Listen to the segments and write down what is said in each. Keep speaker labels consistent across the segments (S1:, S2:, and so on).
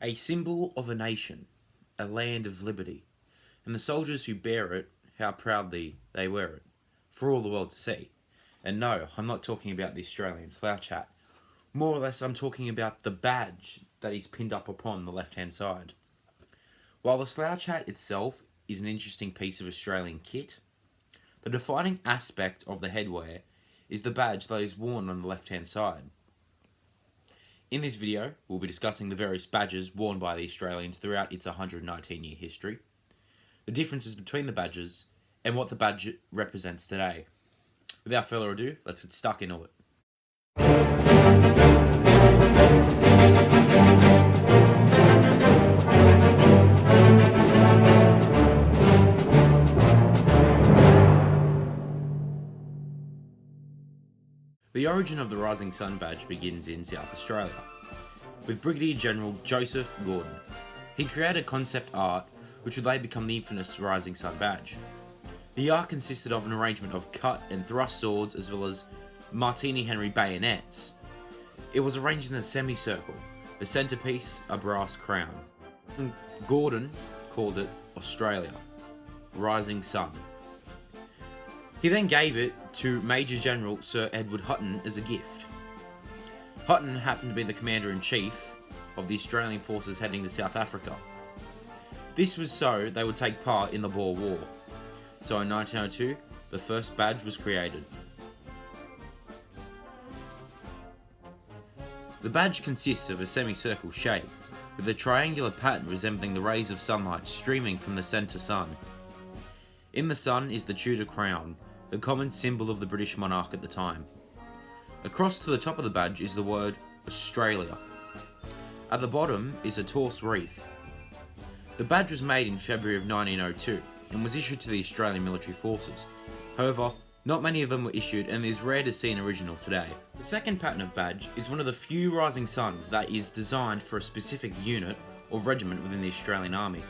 S1: a symbol of a nation, a land of liberty, and the soldiers who bear it, how proudly they wear it, for all the world to see. And no, I'm not talking about the Australian slouch hat. More or less, I'm talking about the badge that is pinned up upon the left-hand side. While the slouch hat itself is an interesting piece of Australian kit, the defining aspect of the headwear is the badge that is worn on the left-hand side. In this video, we'll be discussing the various badges worn by the Australians throughout its 119-year history, the differences between the badges, and what the badge represents today. Without further ado, let's get stuck into it. The origin of the Rising Sun badge begins in South Australia, with Brigadier General Joseph Gordon. He created concept art which would later become the infamous Rising Sun badge. The art consisted of an arrangement of cut and thrust swords as well as Martini Henry bayonets. It was arranged in a semicircle, the centrepiece a brass crown. Gordon called it Australia, Rising Sun. He then gave it to Major General Sir Edward Hutton as a gift. Hutton happened to be the Commander-in-Chief of the Australian forces heading to South Africa. This was so they would take part in the Boer War. So in 1902, the first badge was created. The badge consists of a semicircle shape, with a triangular pattern resembling the rays of sunlight streaming from the centre sun. In the sun is the Tudor crown, the common symbol of the British monarch at the time. Across to the top of the badge is the word Australia. At the bottom is a torse wreath. The badge was made in February of 1902 and was issued to the Australian military forces. However, not many of them were issued and it is rare to see an original today. The second pattern of badge is one of the few Rising Suns that is designed for a specific unit or regiment within the Australian Army.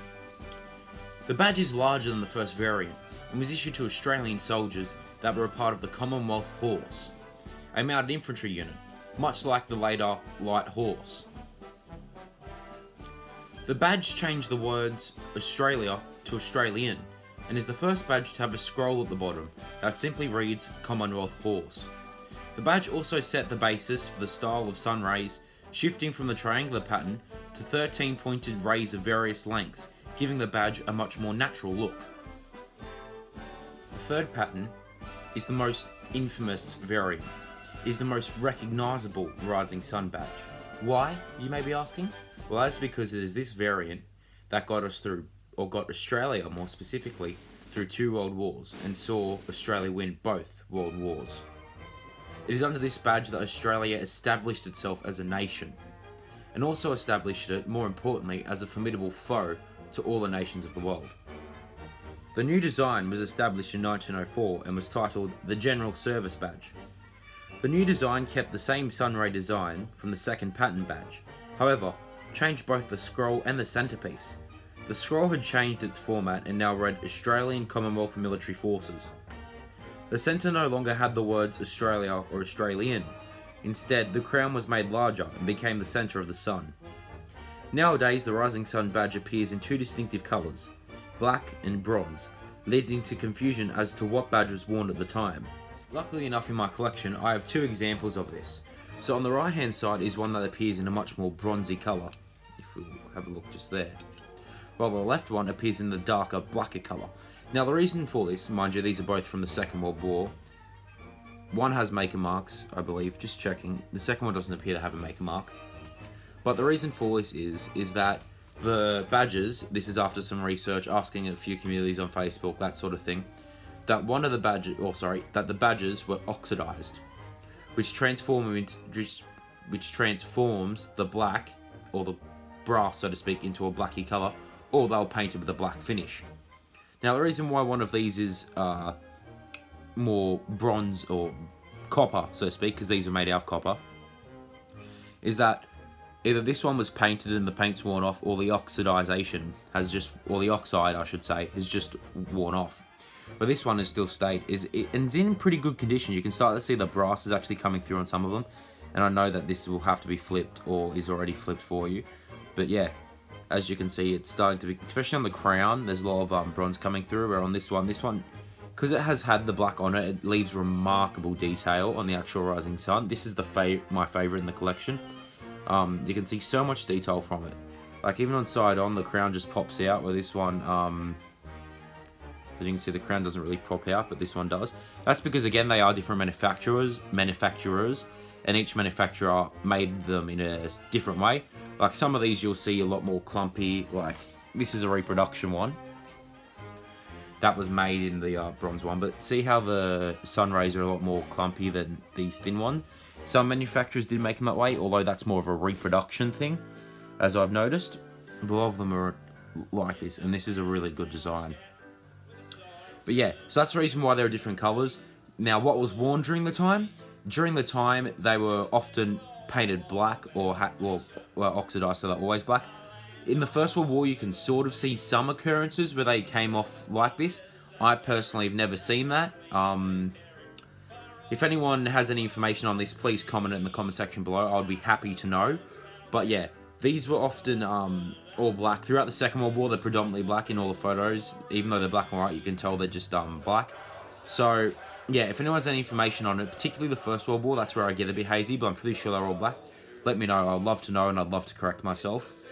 S1: The badge is larger than the first variant and was issued to Australian soldiers that were a part of the Commonwealth Horse, a mounted infantry unit, much like the later Light Horse. The badge changed the words Australia to Australian and is the first badge to have a scroll at the bottom that simply reads Commonwealth Horse. The badge also set the basis for the style of sun rays, shifting from the triangular pattern to 13 pointed rays of various lengths, giving the badge a much more natural look. The third pattern is the most infamous variant. It is the most recognisable Rising Sun badge. Why, you may be asking? Well, that's because it is this variant that got us through, or got Australia more specifically, through 2 world wars and saw Australia win both world wars. It is under this badge that Australia established itself as a nation, and also established it, more importantly, as a formidable foe to all the nations of the world. The new design was established in 1904 and was titled the General Service Badge. The new design kept the same sunray design from the second pattern badge, however, changed both the scroll and the centrepiece. The scroll had changed its format and now read Australian Commonwealth Military Forces. The centre no longer had the words Australia or Australian. Instead, the crown was made larger and became the centre of the sun. Nowadays, the Rising Sun badge appears in 2 distinctive colours, black and bronze, leading to confusion as to what badge was worn at the time. Luckily enough, in my collection, I have 2 examples of this. So on the right hand side is one that appears in a much more bronzy colour, if we have a look just there, while the left one appears in the darker, blacker colour. Now the reason for this, mind you, these are both from the Second World War. One has maker marks, I believe, just checking. The second one doesn't appear to have a maker mark. But the reason for this is that the badges, this is after some research, asking a few communities on Facebook, that sort of thing, that the badges were oxidized, which transforms the black, or the brass, so to speak, into a blacky colour, or they were painted with a black finish. Now, the reason why one of these is more bronze or copper, so to speak, because these are made out of copper, is that either this one was painted and the paint's worn off, or the oxidization has just, or the oxide, I should say, has just worn off. But this one is still stayed, and it's in pretty good condition. You can start to see the brass is actually coming through on some of them, and I know that this will have to be flipped or is already flipped for you. But yeah, as you can see, it's starting to be, especially on the crown, there's a lot of bronze coming through, where on this one, because it has had the black on it, it leaves remarkable detail on the actual rising sun. This is my favorite in the collection. You can see so much detail from it. Like even on side on, the crown just pops out, where this one, as you can see, the crown doesn't really pop out, but this one does. That's because, again, they are different manufacturers, and each manufacturer made them in a different way. Like some of these you'll see a lot more clumpy, like this is a reproduction one. That was made in the bronze one, but see how the sun rays are a lot more clumpy than these thin ones? Some manufacturers did make them that way, although that's more of a reproduction thing, as I've noticed. But a lot of them are like this, and this is a really good design. But yeah, so that's the reason why there are different colours. Now, what was worn during the time? During the time, they were often painted black or oxidized, so they're always black. In the First World War, you can sort of see some occurrences where they came off like this. I personally have never seen that. If anyone has any information on this, please comment it in the comment section below. I'd be happy to know. But yeah, these were often all black. Throughout the Second World War, they're predominantly black in all the photos. Even though they're black and white, you can tell they're just black. So yeah, if anyone has any information on it, particularly the First World War, that's where I get a bit hazy, but I'm pretty sure they're all black. Let me know. I'd love to know, and I'd love to correct myself.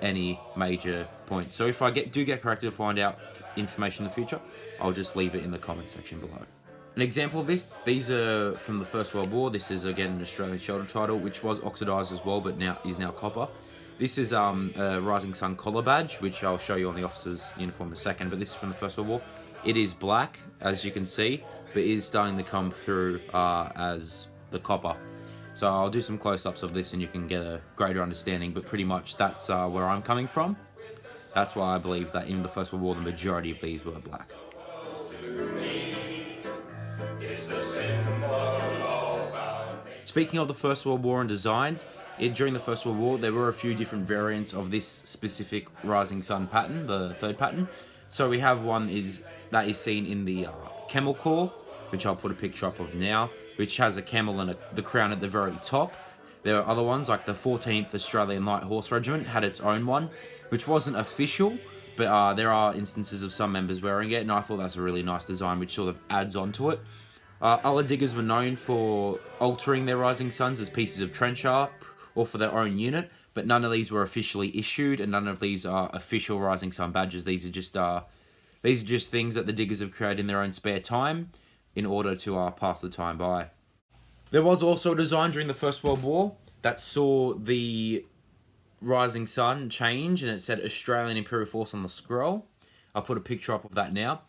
S1: Any major points. So if I do get corrected or find out information in the future, I'll just leave it in the comment section below. An example of this, these are from the First World War. This is again an Australian shoulder title, which was oxidized as well, but is now copper. This is a Rising Sun collar badge, which I'll show you on the officer's uniform in a second, but this is from the First World War. It is black, as you can see, but is starting to come through as the copper. So I'll do some close-ups of this and you can get a greater understanding, but pretty much that's where I'm coming from. That's why I believe that in the First World War, the majority of these were black. Speaking of the First World War and designs, during the First World War, there were a few different variants of this specific Rising Sun pattern, the third pattern. So we have one that is seen in the camel corps, which I'll put a picture up of now, which has a camel and the crown at the very top. There are other ones, like the 14th Australian Light Horse Regiment had its own one, which wasn't official, but there are instances of some members wearing it, and I thought that's a really nice design, which sort of adds on to it. Other diggers were known for altering their Rising Suns as pieces of trench art, or for their own unit, but none of these were officially issued, and none of these are official Rising Sun badges. These are just things that the diggers have created in their own spare time, in order to pass the time by. There was also a design during the First World War that saw the Rising Sun change, and it said Australian Imperial Force on the scroll. I'll put a picture up of that now.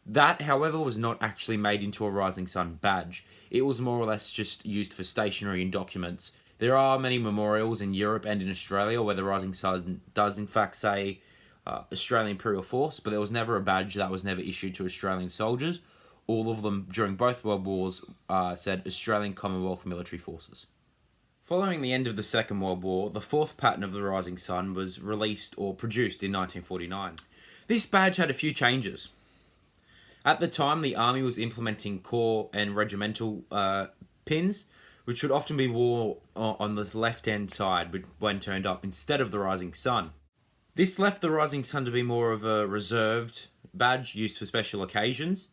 S1: That, however, was not actually made into a Rising Sun badge. It was more or less just used for stationery and documents. There are many memorials in Europe and in Australia where the Rising Sun does in fact say Australian Imperial Force, but there was never a badge that was never issued to Australian soldiers. All of them during both World Wars said Australian Commonwealth Military Forces. Following the end of the Second World War, the fourth pattern of the Rising Sun was released or produced in 1949. This badge had a few changes. At the time, the Army was implementing corps and regimental pins, which would often be worn on the left-hand side when turned up instead of the Rising Sun. This left the Rising Sun to be more of a reserved badge used for special occasions.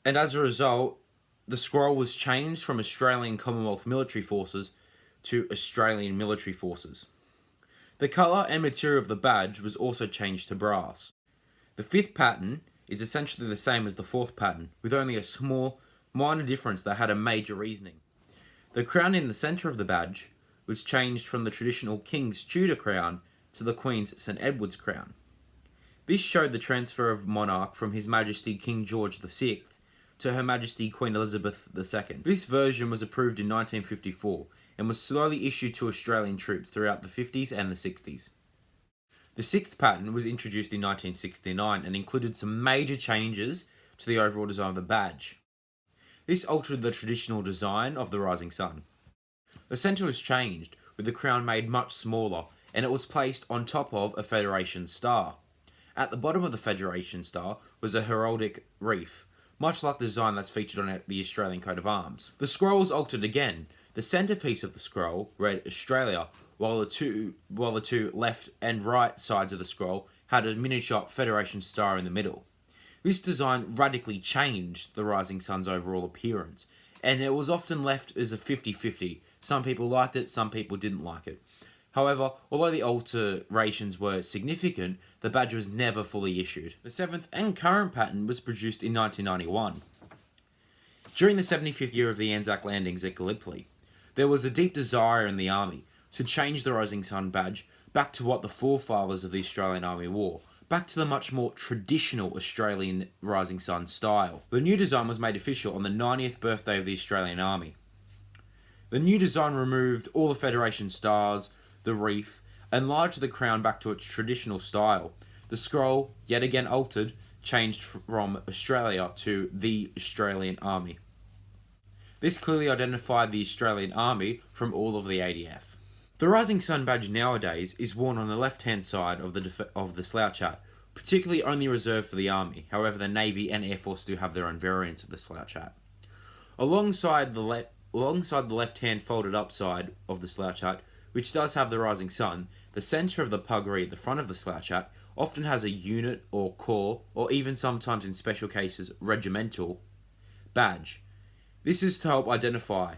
S1: And as a result, the scroll was changed from Australian Commonwealth Military Forces to Australian Military Forces. The colour and material of the badge was also changed to brass. The fifth pattern is essentially the same as the fourth pattern, with only a small, minor difference that had a major reasoning. The crown in the centre of the badge was changed from the traditional King's Tudor crown to the Queen's St Edward's crown. This showed the transfer of monarch from His Majesty King George VI to Her Majesty Queen Elizabeth II. This version was approved in 1954 and was slowly issued to Australian troops throughout the 50s and the 60s. The sixth pattern was introduced in 1969 and included some major changes to the overall design of the badge. This altered the traditional design of the Rising Sun. The centre was changed, with the crown made much smaller, and it was placed on top of a Federation star. At the bottom of the Federation star was a heraldic wreath, much like the design that's featured on the Australian coat of arms. The scroll was altered again. The centerpiece of the scroll read Australia, while the two left and right sides of the scroll had a miniature Federation star in the middle. This design radically changed the Rising Sun's overall appearance, and it was often left as a 50-50. Some people liked it, some people didn't like it. However, although the alterations were significant, the badge was never fully issued. The 7th and current pattern was produced in 1991. During the 75th year of the Anzac landings at Gallipoli, there was a deep desire in the Army to change the Rising Sun badge back to what the forefathers of the Australian Army wore, back to the much more traditional Australian Rising Sun style. The new design was made official on the 90th birthday of the Australian Army. The new design removed all the Federation stars, the reef, enlarged the crown back to its traditional style. The scroll, yet again altered, changed from Australia to the Australian Army. This clearly identified the Australian Army from all of the ADF. The Rising Sun badge nowadays is worn on the left-hand side of the slouch hat, particularly only reserved for the Army. However, the Navy and Air Force do have their own variants of the slouch hat. Alongside the left-hand folded up side of the slouch hat, which does have the Rising Sun, the centre of the puggree at the front of the slouch hat often has a unit or corps, or even sometimes in special cases regimental, badge. This is to help identify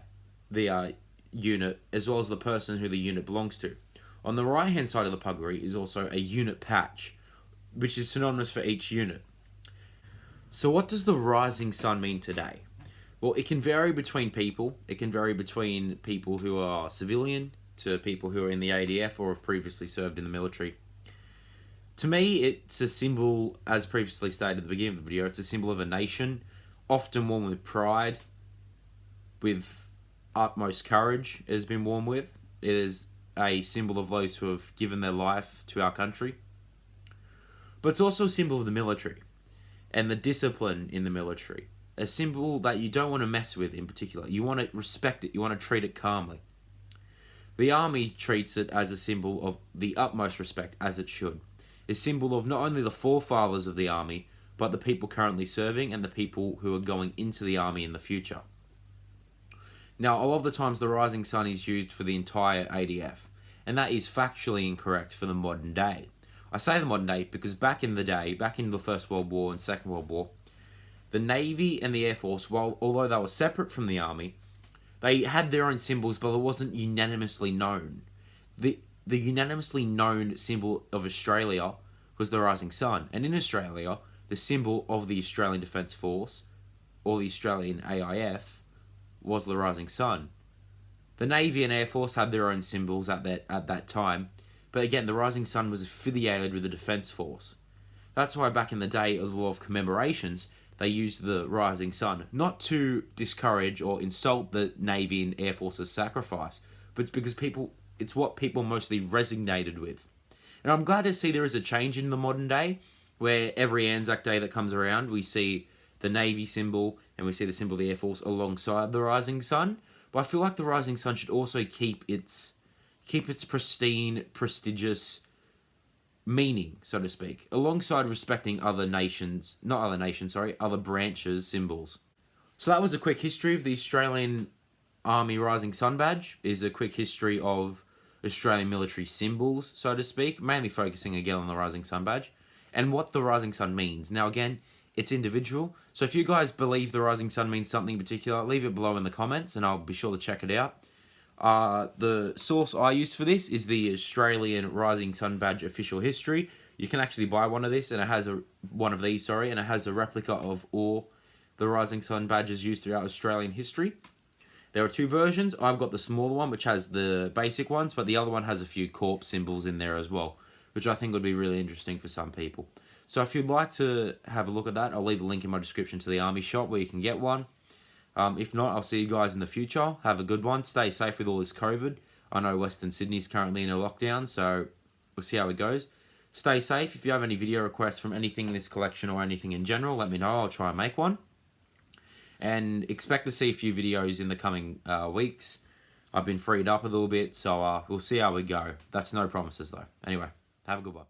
S1: the unit as well as the person who the unit belongs to. On the right hand side of the puggree is also a unit patch, which is synonymous for each unit. So what does the Rising Sun mean today? Well, it can vary between people. It can vary between people who are civilian to people who are in the ADF or have previously served in the military. To me, it's a symbol, as previously stated at the beginning of the video, it's a symbol of a nation, often worn with pride, with utmost courage it has been worn with. It is a symbol of those who have given their life to our country. But it's also a symbol of the military and the discipline in the military. A symbol that you don't want to mess with in particular. You want to respect it, you want to treat it calmly. The Army treats it as a symbol of the utmost respect, as it should. A symbol of not only the forefathers of the Army, but the people currently serving and the people who are going into the Army in the future. Now, a lot of the times the Rising Sun is used for the entire ADF, and that is factually incorrect for the modern day. I say the modern day because back in the day, back in the First World War and Second World War, the Navy and the Air Force, although they were separate from the Army, they had their own symbols, but it wasn't unanimously known. The unanimously known symbol of Australia was the Rising Sun. And in Australia, the symbol of the Australian Defence Force, or the Australian AIF, was the Rising Sun. The Navy and Air Force had their own symbols at that time, but again, the Rising Sun was affiliated with the Defence Force. That's why back in the day, of a lot of commemorations, they used the Rising Sun, not to discourage or insult the Navy and Air Force's sacrifice, but because it's what people mostly resonated with. And I'm glad to see there is a change in the modern day, where every Anzac Day that comes around, we see the Navy symbol and we see the symbol of the Air Force alongside the Rising Sun. But I feel like the Rising Sun should also keep its pristine, prestigious meaning, so to speak, alongside respecting other branches' symbols. So that was a quick history of the Australian Army Rising Sun badge. Is a quick history of Australian military symbols, so to speak, mainly focusing again on the Rising Sun badge and what the Rising Sun means. Now again, it's individual, so if you guys believe the Rising Sun means something particular, leave it below in the comments and I'll be sure to check it out. The source I use for this is the Australian Rising Sun badge official history. You can actually buy one of these, and it has one of these, and it has a replica of all the Rising Sun badges used throughout Australian history. There are two versions. I've got the smaller one, which has the basic ones, but the other one has a few corps symbols in there as well, which I think would be really interesting for some people. So if you'd like to have a look at that, I'll leave a link in my description to the Army shop where you can get one. If not, I'll see you guys in the future. Have a good one. Stay safe with all this COVID. I know Western Sydney's currently in a lockdown, so we'll see how it goes. Stay safe. If you have any video requests from anything in this collection or anything in general, let me know. I'll try and make one. And expect to see a few videos in the coming weeks. I've been freed up a little bit, so we'll see how we go. That's no promises, though. Anyway, have a good one.